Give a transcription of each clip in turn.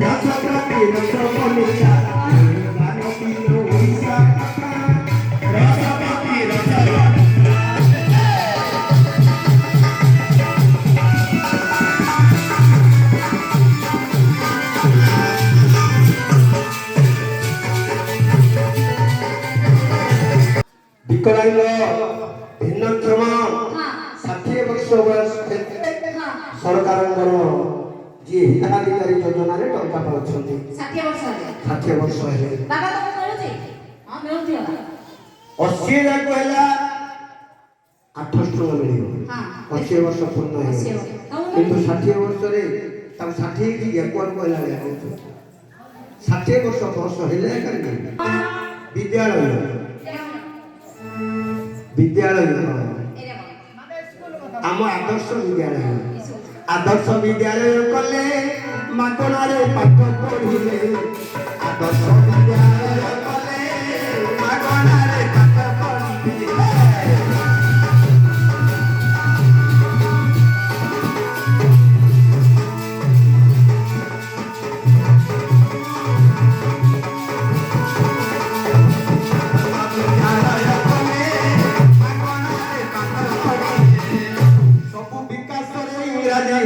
रसप्रति रसमनिका गानपिनो ओडिशा कथा रसप्रति रसमनिका विकलांग भिन्नक्षम 60 वर्ष बयस सरकार जी हिताधिकारी योजना रे टंका पाउछंती 60 वर्ष हेले बाबा तो मिलुची हां मिलुची 80 लाख कहला 8 टका मिलियो हां 80 वर्ष पूर्ण है किंतु 60 वर्ष रे तब 60 की एकवर कहला ले 60 वर्ष हेले करके विद्यालय आम आदर्श विद्यालय कले मागणारे पाठ पढ़िले आदर्श विद्यालय कले मागणारे पाठ पढ़िले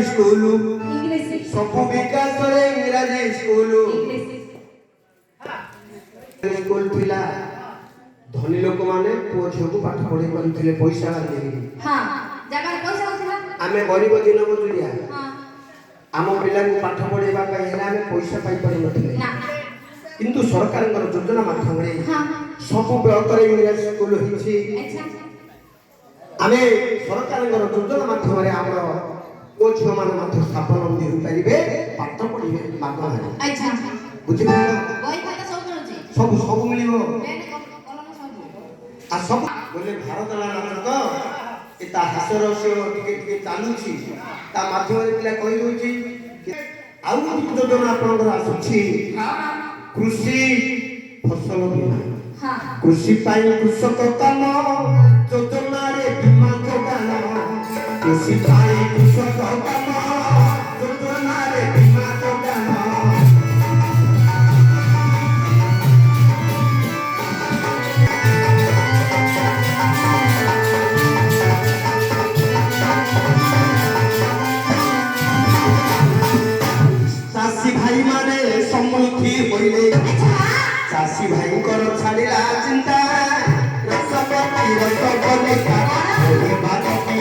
स्कूल सबु विकास रे इंग्रजी स्कूल स्कूल पिला धनी लोक माने पुओ झियो को पाठ पढ़े करथिले पैसा देली हां जगह पैसा होथिला आमे गरीब दिन मजुरिया हां आम पिला को पाठ पढ़ेबा का हेला आमे पैसा पाई परि नथिले ना किंतु सरकार योजना माध्यम रे हां सबु बेहतर इंग्रजी स्कूल हिची अच्छा आमे सरकार योजना माध्यम रे हमरो ओ झियो माने मात्र स्वावलंबी हो परिबे पाठ पढ़िबे मागना अच्छा बुझिबो बही खाता सब मिलुची सब मिलिबो पेन कलम सब आ सब बोले भारत नाटक तो एता हास्यरस्य टिके चालुची ता माध्यम रे पिला कहि होची आउ किछु योजना आपनकर आसुची कृषि फसल बीमा हां कृषि पाई कृषक काम योजना रे बीमा जोगान कृषि पाई कृषक काम योजना रे बीमा जोगान चासी भाई माने समृद्धि होइले चासी भाई कर छाड़िला चिंता रसपति रसपनिका ओहे बात की